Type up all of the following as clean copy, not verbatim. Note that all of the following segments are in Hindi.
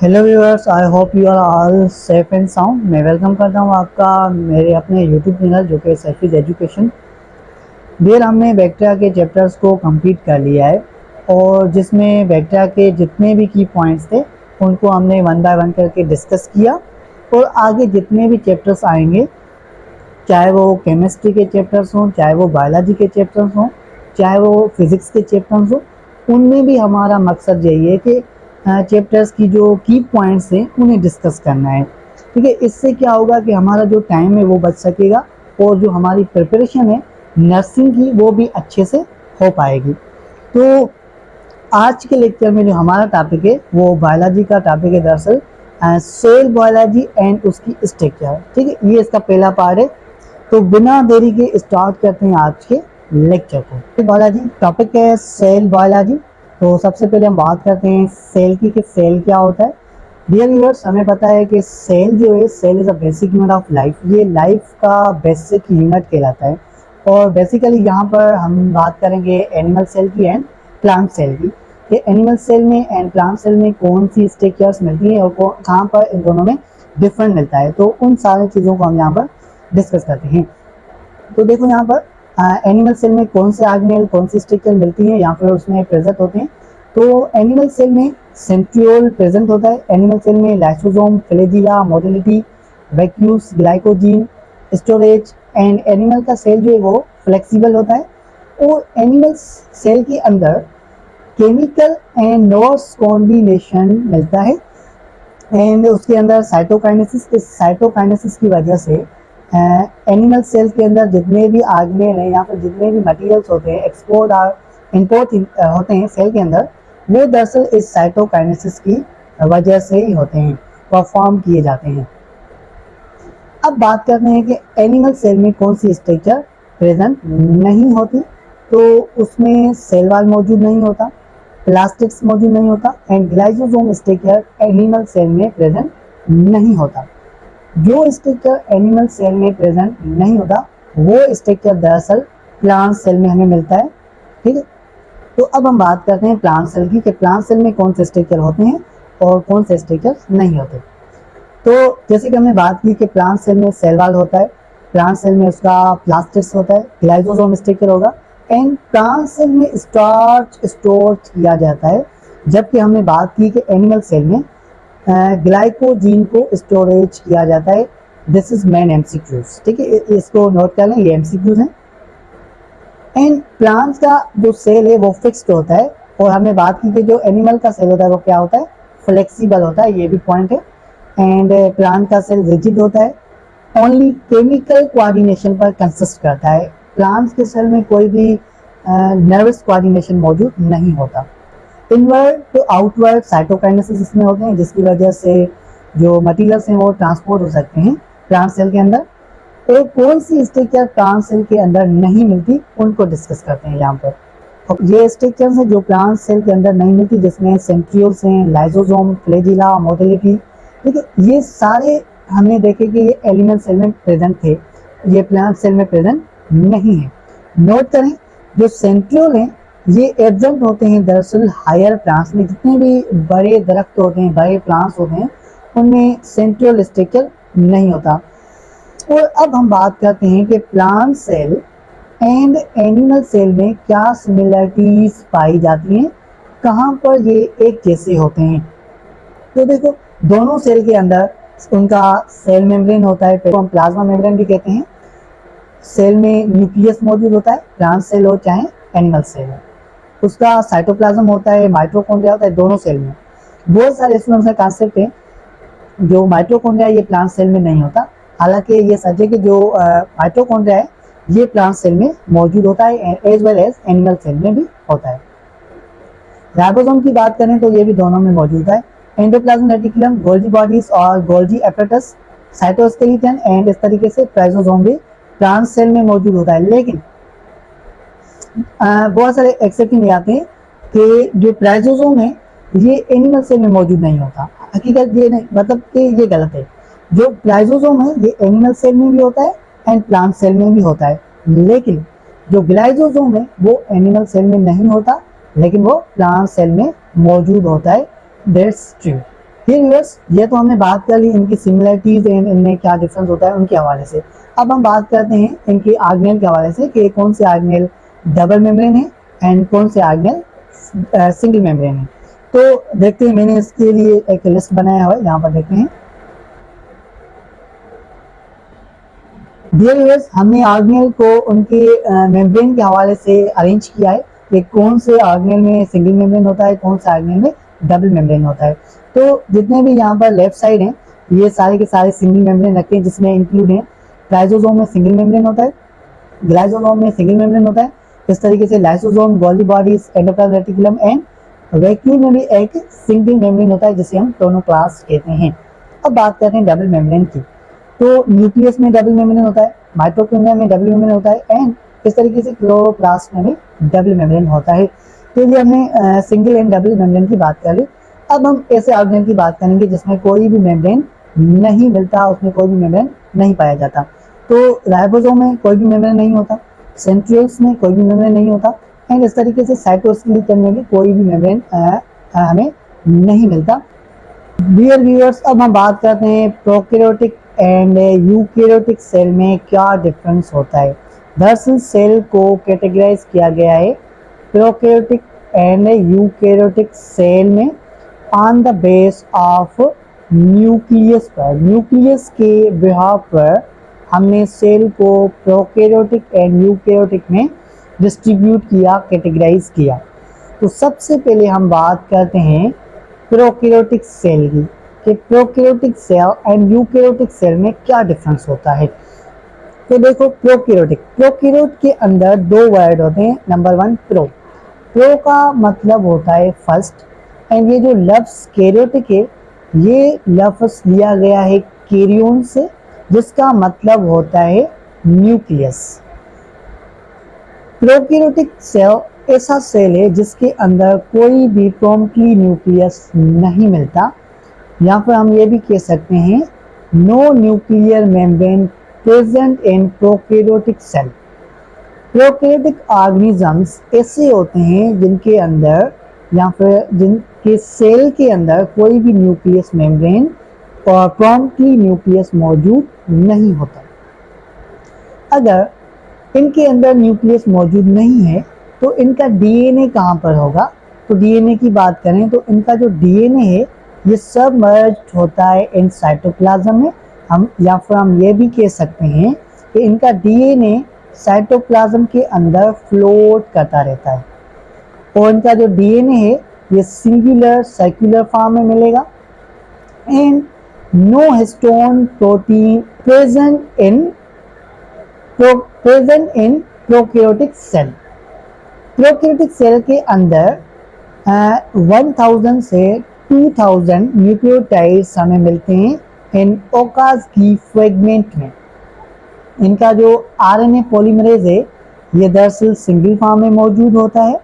Hello viewers, I hope you are all safe and sound. मैं वेलकम करता हूँ आपका मेरे अपने यूट्यूब चैनल जो कि सैफिज एजुकेशन। डियर, हमने बैक्टीरिया के चैप्टर्स को कंप्लीट कर लिया है और जिसमें बैक्टीरिया के जितने भी की पॉइंट्स थे उनको हमने वन बाय वन करके डिस्कस किया। और आगे जितने भी चैप्टर्स आएंगे, चाहे वो केमिस्ट्री के चैप्टर्स हों, चाहे वो बायोलॉजी के चैप्टर्स हों, चाहे वो फिज़िक्स के चैप्टर्स हों, उनमें भी हमारा मकसद यही है कि चैप्टर्स की जो की पॉइंट्स हैं उन्हें डिस्कस करना है। ठीक है, इससे क्या होगा कि हमारा जो टाइम है वो बच सकेगा और जो हमारी प्रिपरेशन है नर्सिंग की वो भी अच्छे से हो पाएगी। तो आज के लेक्चर में जो हमारा टॉपिक है वो बायोलॉजी का टॉपिक है। दरअसल सेल बायोलॉजी एंड उसकी स्ट्रक्चर। ठीक है, ये इसका पहला पार्ट है। तो बिना देरी के स्टार्ट करते हैं आज के लेक्चर को। बायोलॉजी टॉपिक है सेल बायोलॉजी। तो सबसे पहले हम बात करते हैं सेल की कि सेल क्या होता है। डियर व्यूअर्स, हमें पता है कि सेल जो है, cell is a basic unit of life. ये लाइफ का बेसिक यूनिट कहलाता है। और बेसिकली यहाँ पर हम बात करेंगे एनिमल सेल की एंड प्लांट सेल की। ये एनिमल सेल में एंड प्लांट सेल में कौन सी स्ट्रक्चर्स मिलती है और कहाँ पर इन दोनों में डिफरेंट मिलता है, तो उन सारी चीज़ों को हम यहाँ पर डिस्कस करते हैं। तो देखो यहाँ पर एनिमल सेल में कौन से ऑर्गेनेल कौन सी स्ट्रक्चर मिलती है या फिर उसमें प्रेजेंट होते हैं। तो एनिमल सेल में सेंट्रियोल प्रेजेंट होता है। एनिमल सेल में lysosome, flagella, motility, vacuoles, glycogen, storage and animal का सेल जो है वो फ्लेक्सिबल होता है। और एनिमल सेल के अंदर केमिकल एंड नर्व्स कॉम्बिनेशन मिलता है एंड उसके अंदर साइटोकाइनेसिस। इस साइटोकाइनेसिस की वजह से एनिमल सेल के अंदर जितने भी ऑर्गेनेल हैं या फिर जितने भी मटेरियल्स होते हैं एक्सपोर्ट और इंपोर्ट होते हैं सेल के अंदर, वो दरअसल इस साइटोकाइनेसिस की वजह से ही होते हैं, परफॉर्म किए जाते हैं। अब बात करते हैं कि एनिमल सेल में कौन सी स्ट्रक्चर प्रेजेंट नहीं होती। तो उसमें सेल वॉल मौजूद नहीं होता, प्लास्टिक्स मौजूद नहीं होता एंड ग्लाइसोसोम स्ट्रक्चर एनिमल सेल में प्रेजेंट नहीं होता। जो स्ट्रक्चर एनिमल सेल में प्रेजेंट नहीं होता वो स्ट्रक्चर दरअसल प्लांट सेल में हमें मिलता है। ठीक है, तो अब हम बात करते हैं प्लांट सेल की कि प्लांट सेल में कौन से स्ट्रक्चर होते हैं और कौन से स्ट्रक्चर नहीं होते। तो जैसे कि हमने बात की कि प्लांट सेल में सेल वॉल होता है, प्लांट सेल में उसका प्लास्टिक्स होता है, ग्लाइसोसोम स्ट्रक्चर होगा एंड प्लांट सेल में स्टार्च स्टोर किया जाता है। जबकि हमने बात की कि एनिमल सेल में ग्लाइकोजीन को स्टोरेज किया जाता है। This is main MCQs. ठीक है, इसको नोट कर लें, ये एमसीक्यूज हैं। एंड प्लांट्स का जो सेल है वो फिक्स्ड होता है और हमने बात की कि जो एनिमल का सेल होता है वो क्या होता है, फ्लेक्सिबल होता है। ये भी पॉइंट है। एंड प्लांट का सेल रिजिड होता है, ओनली केमिकल कोऑर्डिनेशन पर कंसिस्ट करता है। प्लांट्स के सेल में कोई भी नर्वस कोऑर्डिनेशन मौजूद नहीं होता। इनवर्ड टू आउटवर्ड साइटोकाइनेसिस इसमें होते हैं जिसकी वजह से जो मटेरियल्स हैं वो ट्रांसपोर्ट हो सकते हैं प्लांट सेल के अंदर। तो कौन सी स्ट्रक्चर प्लांट सेल के अंदर नहीं मिलती उनको डिस्कस करते हैं यहाँ पर। तो ये स्ट्रक्चर्स हैं जो प्लांट सेल के अंदर नहीं मिलती, जिसमें सेंट्रियोल्स हैं, लाइसोसोम, फ्लैजिला, मोटिलिटी। ठीक है, ये सारे हमने देखे कि ये एनिमल सेल में प्रेजेंट थे, ये प्लांट सेल में प्रेजेंट नहीं है। नोट करें, जो सेंट्रियोल हैं ये एब्सेंट होते हैं दरअसल हायर प्लांट्स में। जितने भी बड़े दरख्त होते हैं, बड़े प्लांट्स होते हैं, उनमें सेंट्रियोल स्ट्रक्चर नहीं होता। और अब हम बात करते हैं कि plant cell and animal cell में क्या सिमिलरिटीज पाई जाती हैं, कहाँ पर ये एक जैसे होते हैं। तो देखो, दोनों सेल के अंदर उनका सेल मेम्ब्रेन होता है, हम प्लाज्मा मेम्ब्रेन भी कहते हैं। सेल में न्यूक्लियस मौजूद होता है, प्लांट सेल हो चाहे एनिमल सेल हो। उसका साइटोप्लाज्म होता है, माइटोकॉन्ड्रिया होता है दोनों सेल में। बहुत सारे स्टूडेंट्स का कांसेप्ट है जो माइटोकॉन्ड्रिया ये प्लांट सेल में नहीं होता। हालांकि ये सच है कि जो माइटोकॉन्ड्रिया है ये प्लांट सेल में मौजूद होता है as well as animal cell में भी होता है। राइबोसोम की बात करें तो ये भी दोनों में मौजूद है। एंडोप्लाज्म रेटिकुलम, गोल्गी बॉडीज और गोल्गी एपेटस, साइटोस्केलेटन एंड इस तरीके से प्राइजोसोम भी प्लांट सेल में मौजूद होता है। लेकिन बहुत सारे एक्सेप्शन आते हैं कि जो प्राइजोसोम है ये एनिमल सेल में मौजूद नहीं होता। हकीकत ये नहीं, मतलब कि ये गलत है। जो प्राइजोसोम है ये एनिमल सेल में भी होता है एंड प्लांट सेल में भी होता है। लेकिन जो ग्लाइसोसोम है वो एनिमल सेल में नहीं होता लेकिन वो प्लांट सेल में मौजूद होता है। That's true. फिर व्यूअर्स ये तो हमने बात कर ली इनकी सिमिलरिटीज एंड इनमें क्या डिफरेंस होता है उनके हवाले से। अब हम बात करते हैं इनकी ऑर्गेनेल के हवाले से कि कौन से ऑर्गेनेल डबल मेम्ब्रेन है एंड कौन से ऑर्गेनेल सिंगल मेम्ब्रेन है। तो देखते हैं, मैंने इसके लिए एक लिस्ट बनाया हुआ है, यहाँ पर देखते हैं। डियर व्यूअर्स, हमने ऑर्गेनेल को उनके मेम्ब्रेन के हवाले से अरेंज किया है कि कौन से ऑर्गेनेल में सिंगल मेम्ब्रेन होता है, कौन सा ऑर्गेनेल में डबल मेम्ब्रेन होता है। तो जितने भी यहाँ पर लेफ्ट साइड हैं ये सारे के सारे सिंगल मेम्ब्रेन रखते हैं, जिसमें इंक्लूड है राइजोसोम में सिंगल मेम्ब्रेन होता है, ग्लाइसोसोम में सिंगल मेम्ब्रेन होता है। इस तरीके से lysosome, Golgi bodies, endoplasmic reticulum and vacuole में भी एक सिंगल मेम्ब्रेन होता है जिसे हम टोनोप्लास्ट कहते हैं। अब बात करते हैं डबल मेम्ब्रेन की। तो न्यूक्लियस में डबल मेम्ब्रेन होता है, माइटोकॉन्ड्रिया में डबल मेम्ब्रेन होता है एंड इस तरीके से क्लोरोप्लास्ट में भी डबल मेम्ब्रेन होता है। तो ये हमने सिंगल एंड डबल मेम्ब्रेन की बात कर ली। अब हम ऐसे ऑर्गेनेल की बात करेंगे जिसमें कोई भी मेम्ब्रेन नहीं मिलता, उसमें कोई भी मेम्ब्रेन नहीं पाया जाता। तो राइबोसोम में कोई भी मेम्ब्रेन नहीं होता, सेंट्रियोल्स में कोई भी मेम्ब्रेन नहीं होता एंड इस तरीके से साइटोस्केलेटन में भी कोई भी मेम्ब्रेन हमें नहीं मिलता। डियर व्यूअर्स, अब हम बात करते हैं प्रोकैरियोटिक एंड यूकैरियोटिक सेल में क्या डिफरेंस होता है। दरअसल सेल को कैटेगराइज किया गया है प्रोकैरियोटिक एंड यूकैरियोटिक सेल में on the base of nucleus पर। न्यूक्लियस के बिहाव पर हमने सेल को प्रोकैरियोटिक एंड यूकैरियोटिक में डिस्ट्रीब्यूट किया, कैटेगराइज किया। तो सबसे पहले हम बात करते हैं प्रोकैरियोटिक सेल की कि prokaryotic cell and eukaryotic cell में क्या डिफरेंस होता है। तो देखो, प्रोकैरियोट के अंदर दो वर्ड होते हैं। नंबर वन, प्रो का मतलब होता है फर्स्ट एंड ये जो लफ्ज कैरियोटिक है ये लफ्ज लिया गया है कैरियन से जिसका मतलब होता है न्यूक्लियस। प्रोकैरियोटिक सेल ऐसा सेल है जिसके अंदर कोई भी प्रॉम्प्टली न्यूक्लियस नहीं मिलता। यहाँ पर हम ये भी कह सकते हैं no nuclear membrane present in prokaryotic cell. Prokaryotic organisms ऐसे होते हैं जिनके अंदर या फिर जिनके सेल के अंदर कोई भी न्यूक्लियस मेम्ब्रेन और प्रॉम्प्टली न्यूक्लियस मौजूद नहीं होता। अगर इनके अंदर न्यूक्लियस मौजूद नहीं है तो इनका डीएनए कहाँ पर होगा। तो डीएनए की बात करें तो इनका जो डीएनए है ये सब मर्ज होता है इन साइटोप्लाज्म में। हम या फिर हम ये भी कह सकते हैं कि इनका डीएनए साइटोप्लाज्म के अंदर फ्लोट करता रहता है और इनका जो डीएनए है ये सिंगुलर सर्कुलर फॉर्म में मिलेगा and no histone protein present in prokaryotic cell. Prokaryotic cell के अंदर 1000 से 2000 न्यूक्लियोटाइड्स हमें मिलते हैं इन ओकास की फ्रेगमेंट में। इनका जो आरएनए पॉलीमरेज है ये दरअसल सिंगल फॉर्म में मौजूद होता है।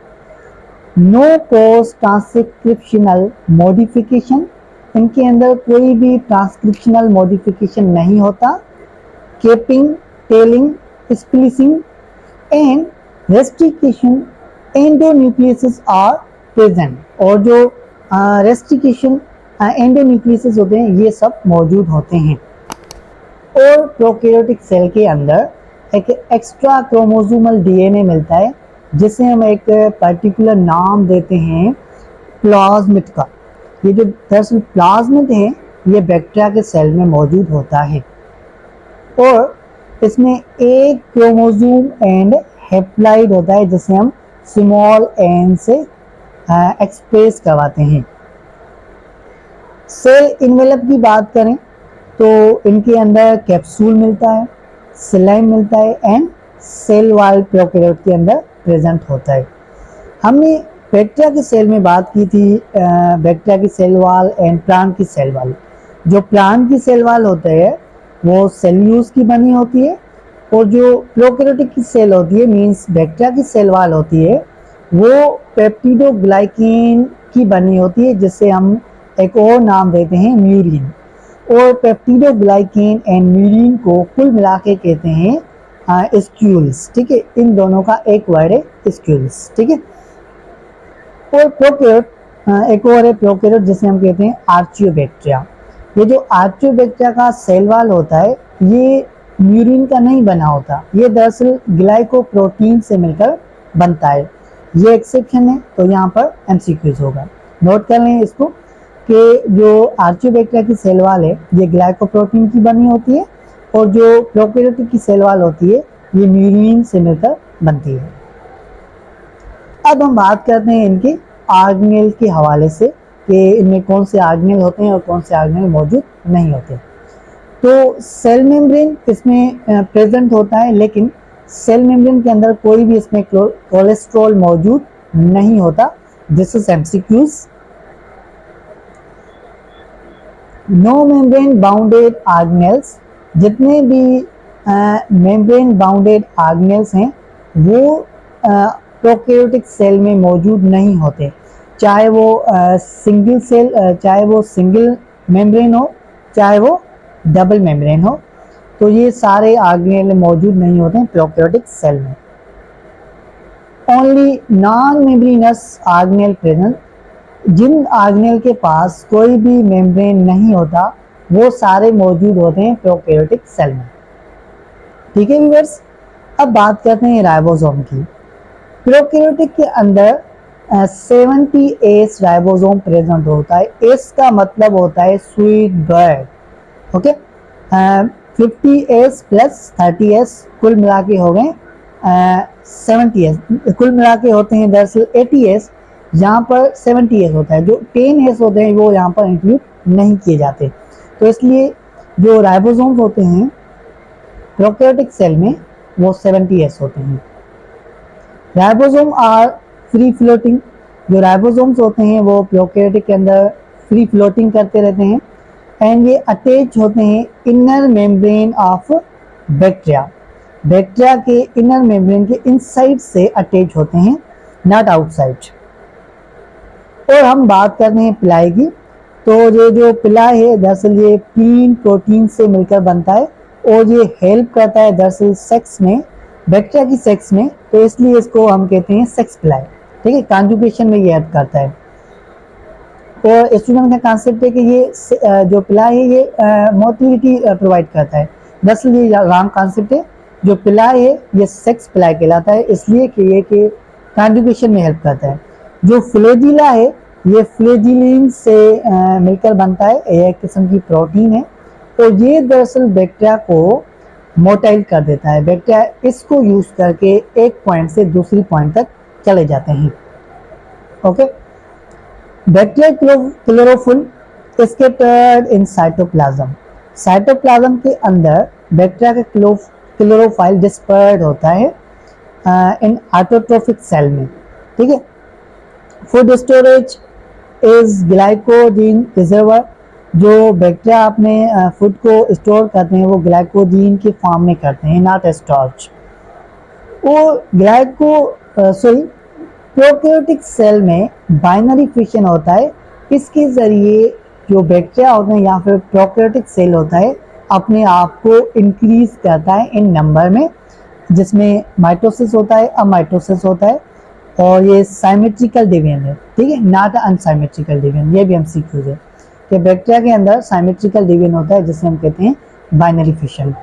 नो पोस्ट ट्रांसक्रिप्शनल मॉडिफिकेशन, इनके अंदर कोई भी ट्रांसक्रिप्शनल मॉडिफिकेशन नहीं होता। Capping, tailing, splicing and restriction endonuclease are present. और जो रेस्ट्रिकेशन एंडोन्यूक्लियस होते हैं ये सब मौजूद होते हैं। और प्रोकैरियोटिक सेल के अंदर एक एक्स्ट्रा क्रोमोसोमल डीएनए मिलता है जिसे हम एक पर्टिकुलर नाम देते हैं प्लाज्मिड का। ये जो दरअसल प्लाज्मिड है ये बैक्टीरिया के सेल में मौजूद होता है और इसमें एक क्रोमोसोम एंड हेप्लाइड होता है जिसे हम स्मॉल एन से एक्सप्रेस करवाते हैं। सेल इन्वेलप की बात करें तो इनके अंदर कैप्सूल मिलता है, स्लाइम मिलता है एंड सेल वॉल प्रोकैरियोट के अंदर प्रेजेंट होता है। हमने बैक्टीरिया की सेल में बात की थी बैक्टीरिया की सेल वॉल एंड प्लांट की सेल वॉल। जो प्लांट की सेल वॉल होता है वो सेल्यूलोज की बनी होती है और जो प्रोकैरियोटिक की सेल होती है मींस बैक्टीरिया की सेल वॉल होती है वो पेप्टिडोग्लाइकेन की बनी होती है जिसे हम एक और नाम देते हैं म्यूरिन। और पेप्टिडोग्लाइकेन एंड म्यूरिन को कुल मिला के कहते हैं स्क्यूल्स। ठीक है, इन दोनों का एक वर्ड है स्क्यूल्स। ठीक है, और प्रोकैरियोट एक और है प्रोकैरियोट जिसे हम कहते हैं आर्चियोबैक्टीरिया। ये जो आर्चियोबैक्टीरिया का सेल वॉल होता है ये म्यूरिन का नहीं बना होता, ये दरअसल ग्लाइकोप्रोटीन से मिलकर बनता है। ये एक्सेप्शन है, तो यहाँ पर एमसीक्यूज होगा, नोट कर लें इसको कि जो आर्चियोबैक्टीरिया की सेल वॉल है ये ग्लाइकोप्रोटीन की बनी होती है और जो प्रोकैरियोट की सेल वॉल होती है ये म्यूरिन से मिलकर बनती है। अब हम बात करते हैं इनके ऑर्गेनेल के हवाले से कि इनमें कौन से ऑर्गेनेल होते हैं और कौन से ऑर्गेनेल मौजूद नहीं होते। तो सेल मेम्ब्रेन इसमें प्रेजेंट होता है, लेकिन सेल मेम्ब्रेन के अंदर कोई भी इसमें कोलेस्ट्रॉल मौजूद नहीं होता। This is MCQs. No membrane bounded organelles, जितने भी मेम्ब्रेन बाउंडेड ऑर्गेनेल्स हैं वो प्रोकैरियोटिक सेल में मौजूद नहीं होते, चाहे वो सिंगल सेल चाहे वो सिंगल मेम्ब्रेन हो चाहे वो डबल मेम्ब्रेन हो, तो ये सारे ऑर्गेनेल मौजूद नहीं होते हैं प्रोकैरियोटिक सेल में। Only non membranous organelle present, जिन ऑर्गेनेल के पास कोई भी मेम्ब्रेन नहीं होता वो सारे मौजूद होते हैं प्रोकैरियोटिक सेल में। ठीक है व्यूअर्स, अब बात करते हैं राइबोसोम की। प्रोकैरियोटिक के अंदर 70S राइबोसोम प्रेजेंट होता है। एस का मतलब होता है sweet bird, okay. 50S plus 30S कुल मिला के हो गए 70S, कुल मिला के होते हैं दरअसल 80S, यहाँ पर 70S होता है। जो 10S होते हैं वो यहाँ पर इंक्लूड नहीं किए जाते, तो इसलिए जो राइबोसोम्स होते हैं प्रोकैरियोटिक सेल में वो 70S होते हैं। राइबोसोम आर फ्री फ्लोटिंग, जो राइबोसोम्स होते हैं वो प्रोकैरियोटिक के अंदर फ्री फ्लोटिंग करते रहते हैं एंड ये अटैच होते हैं inner membrane of bacteria, bacteria के इनर मेम्ब्रेन के इनसाइड से अटैच होते हैं, नॉट आउटसाइड। और हम बात करते हैं पिलाई की, तो ये जो पिलाई है दरअसल ये प्लीन प्रोटीन से मिलकर बनता है और ये हेल्प करता है दरअसल सेक्स में, बैक्टीरिया की सेक्स में, तो इसलिए इसको हम कहते हैं सेक्स पिलाई। ठीक है, कॉन्जुगेशन में ये हेल्प करता है। और स्टूडेंट का कॉन्सेप्ट है कि ये जो पिलाई है ये मोटिलिटी प्रोवाइड करता है, दरअसल ये रॉन्ग कॉन्सेप्ट है। जो पिलाई है ये सेक्स पिलाई कहलाता है, इसलिए कि ये कि कॉन्जुगेशन में हेल्प करता है। जो फ्लैजिला है ये फ्लैजिलिन से मिलकर बनता है, एक किस्म की प्रोटीन है और ये दरअसल बैक्टीरिया को मोटाइल कर देता है। बैक्टीरिया इसको यूज करके एक पॉइंट से दूसरी पॉइंट तक चले जाते हैं। Okay, bacteria chlorophyll scattered in cytoplasm, cytoplasm के अंदर बैक्टीरिया का क्लोरोफाइल डिस्पर्ड होता है इन ऑटोट्रोफिक सेल में। ठीक है, फूड स्टोरेज इज ग्लाइकोजीन रिजर्वर, जो बैक्टीरिया अपने फूड को स्टोर करते हैं वो ग्लाइकोजीन के फॉर्म में करते हैं, नॉट स्टार्च। वो प्रोकैरियोटिक सेल में बाइनरी फिशन होता है, इसके जरिए जो बैक्टीरिया होते हैं या फिर प्रोकैरियोटिक सेल होता है अपने आप को इंक्रीज करता है इन नंबर में, जिसमें माइटोसिस होता है, अमाइटोसिस होता है और ये साइमेट्रिकल डिवीजन है। ठीक है, नॉट अनसाइमेट्रिकल डिवीजन, ये भी एमसीक्यूज है कि बैक्टीरिया के अंदर साइमेट्रिकल डिवीजन होता है जिसे हम कहते हैं बाइनरी फिशन।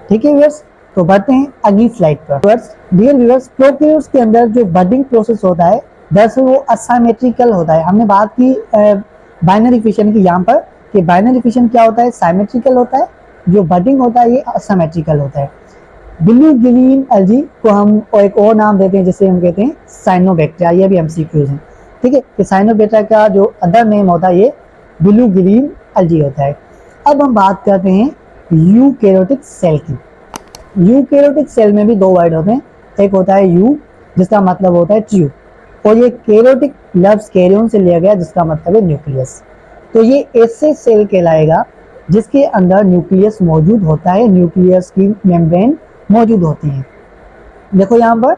ठीक है व्यूअर्स, तो बढ़ते हैं अगली स्लाइड पर। डियर व्यूअर्स, प्रोकैरियोट्स के अंदर जो बडिंग प्रोसेस होता है दरअसल वो असाइमेट्रिकल होता है। हमने बात की बाइनरी फिशन की यहाँ पर कि बाइनरी फिशन क्या होता है, साइमेट्रिकल होता है, जो बडिंग होता है ये असाइमेट्रिकल होता है। ब्लू ग्रीन एल्गी को हम एक और नाम देते हैं जिसे हम कहते हैं साइनोबैक्टीरिया, ये भी एमसीक्यूज हैं। ठीक है, कि साइनोबैक्टीरिया का जो अदर नेम होता है ये ब्लू ग्रीन एल्गी होता है। अब हम बात करते हैं यूकैरियोटिक सेल की। यूकैरियोटिक सेल में भी दो वर्ड होते हैं, एक होता है यू जिसका मतलब होता है ट्यूब, और ये कैरियोटिक लफ्ज कैरियन से लिया गया जिसका मतलब है न्यूक्लियस। तो ये ऐसे सेल कहलाएगा जिसके अंदर न्यूक्लियस मौजूद होता है, न्यूक्लियस की मेम्ब्रेन मौजूद होती है। देखो यहाँ पर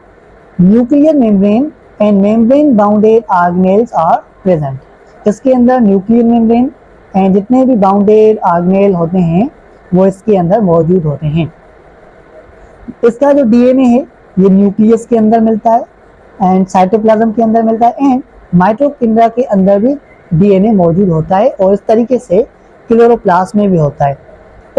nuclear membrane and membrane bounded organelles are present. इसके अंदर न्यूक्लियर मेम्ब्रेन एंड जितने भी बाउंडेड ऑर्गेनेल होते हैं वो इसके अंदर मौजूद होते हैं। इसका जो डीएनए है ये न्यूक्लियस के अंदर मिलता है एंड साइटोप्लाज्म के अंदर मिलता है एंड माइटोकॉन्ड्रिया के अंदर भी डीएनए मौजूद होता है और इस तरीके से क्लोरोप्लास्ट में भी होता है।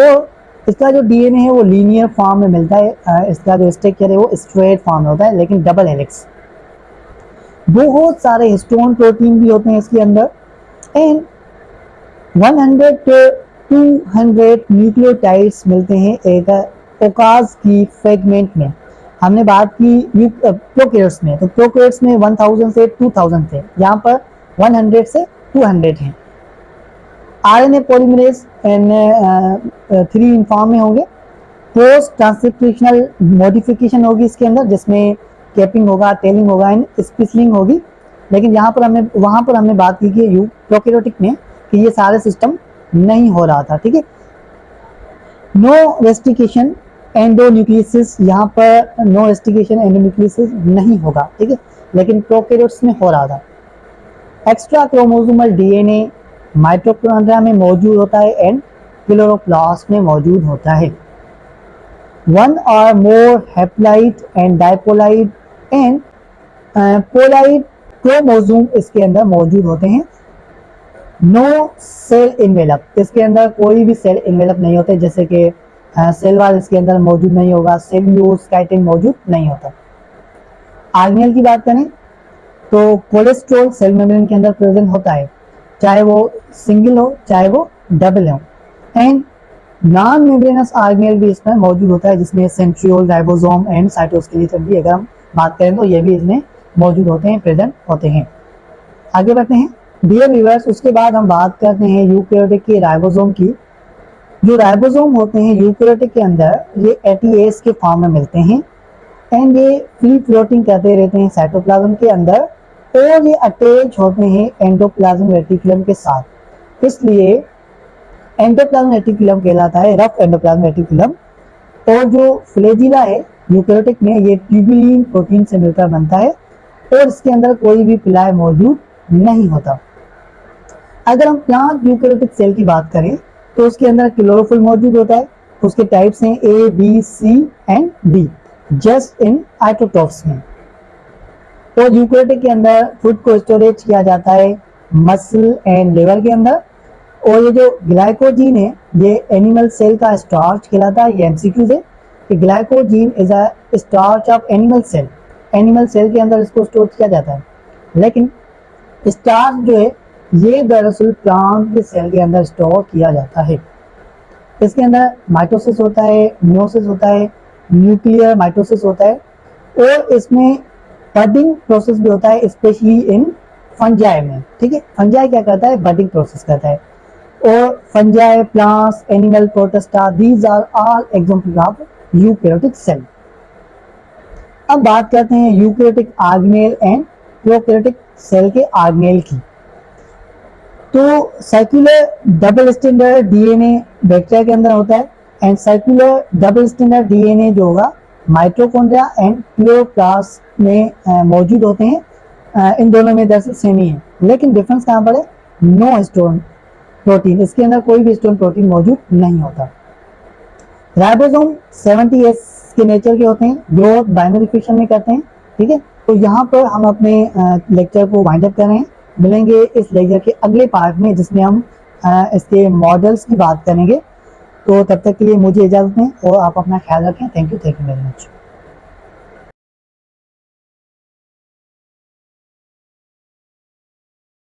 और इसका जो डीएनए है वो लीनियर फॉर्म में मिलता है, इसका जो स्ट्रक्चर है वो स्ट्रेट फॉर्म में होता है लेकिन डबल हेलिक्स। बहुत सारे हिस्टोन प्रोटीन भी होते हैं इसके अंदर एंड 100 to 200 न्यूक्लियोटाइड्स मिलते हैं एक ओकाज की फ्रेगमेंट में। हमने बात की प्रोकैरियोट्स में, तो प्रोकैरियोट्स में 1000 से 2000 थे, यहाँ पर 100 से 200 हैं। आरएनए पॉलीमरेज N3 फॉर्म में होंगे। पोस्ट ट्रांसक्रिप्शनल मॉडिफिकेशन होगी इसके अंदर, जिसमें कैपिंग होगा, टेलिंग होगा एंड स्पिसलिंग होगी। लेकिन यहाँ पर हमने बात की कि प्रोकैरियोटिक में कि ये सारे सिस्टम नहीं हो रहा था, ठीक है। नो रेस्ट्रिक्शन एंडोन्यूक्लियसिस, यहाँ पर नो रेस्ट्रिक्शन एंडोन्यूक्लियसिस नहीं होगा, ठीक है, लेकिन प्रोकैरियोट्स में हो रहा था। एक्स्ट्रा क्रोमोसोमल डीएनए माइटोकॉन्ड्रिया में मौजूद होता है एंड क्लोरोप्लास्ट में मौजूद होता है। वन और मोर हैप्लॉइड एंड डाइपोलॉइड एंड पोलॉइड क्रोमोसोम इसके अंदर मौजूद होते हैं। नो सेल इन्वेलप, इसके अंदर कोई भी सेल इन्वेलप नहीं होते, जैसे कि सेल वॉल इसके अंदर मौजूद नहीं होगा, सेल्यूलोज काइटिन मौजूद नहीं होता। आर्गेनेल की बात करें तो कोलेस्ट्रॉल सेल मेम्ब्रेन के अंदर प्रेजेंट होता है, चाहे वो सिंगल हो चाहे वो डबल हो। एंड नॉन मेम्ब्रेनस आर्गेनेल भी इसमें मौजूद होता है, जिसमें सेंट्रियोल, राइबोसोम एंड साइटोस्केलेटन भी अगर हम बात करें तो ये भी इसमें मौजूद होते हैं, प्रेजेंट होते हैं। आगे बढ़ते हैं डियर व्यूअर्स, उसके बाद हम बात करते हैं यूकैरियोटिक के राइबोसोम की। जो राइबोसोम होते हैं यूकैरियोटिक के अंदर ये एटीएस के फॉर्म में मिलते हैं एंड ये फ्री फ्लोटिंग करते रहते हैं साइटोप्लाज्म के अंदर और ये अटैच होते हैं एंडोप्लाज्म रेटिकुलम के साथ, इसलिए एंडोप्लाज्म रेटिकुलम कहलाता है, रफ एंडोप्लाज्म रेटिकुलम। और जो फ्लैजिला है यूकैरियोटिक में ये ट्यूबुलिन प्रोटीन से मिलकर बनता है और इसके अंदर कोई भी पिलाय मौजूद नहीं होता। अगर हम प्लांट यूकैरियोटिक सेल की बात करें तो उसके अंदर क्लोरोफिल मौजूद होता है, उसके टाइप्स हैं A B C and D, just in isotopes में। और यूकैरियोटिक के अंदर फूड को स्टोरेज किया जाता है मसल एंड लिवर के अंदर। और ये जो ग्लाइकोजीन है ये एनिमल सेल का स्टार्च कहलाता है। ये एमसीक्यू है कि glycogen is a starch of animal cell, animal cell के अंदर इसको स्टोर किया जाता है। लेकिन स्टार्च जो है ये दरअसल प्लांट के सेल के अंदर स्टोर किया जाता है। इसके अंदर माइटोसिस होता है, मियोसिस होता है, न्यूक्लियर माइटोसिस होता है और इसमें बडिंग प्रोसेस भी होता है, स्पेशली इन फंजाई में, ठीक है। फंजाई क्या करता है, बडिंग प्रोसेस करता है। और fungi, plants, animal, protista, these are all examples of eukaryotic cell. अब बात करते हैं eukaryotic organelle and prokaryotic cell के ऑर्गेनेल की। तो circular double standard DNA bacteria के अंदर होता है and circular double standard DNA जो होगा माइटोकॉन्ड्रिया एंड क्लोरोप्लास्ट में मौजूद होते हैं। इन दोनों में दरअसल सेम ही है, लेकिन डिफरेंस कहाँ पर है, नो हिस्टोन प्रोटीन, इसके अंदर कोई भी हिस्टोन प्रोटीन मौजूद नहीं होता। राइबोसोम 70S के नेचर के होते हैं, ग्रोथ बाइनरी फिक्शन में करते हैं, ठीक है। तो यहाँ पर हम अपने लेक्चर को वाइंड अप कर रहे हैं। मिलेंगे इस लेक्चर के अगले पार्ट में जिसमें हम इसके मॉडल्स की बात करेंगे। तो तब तक के लिए मुझे इजाजत दें और आप अपना ख्याल रखें। Thank you very much.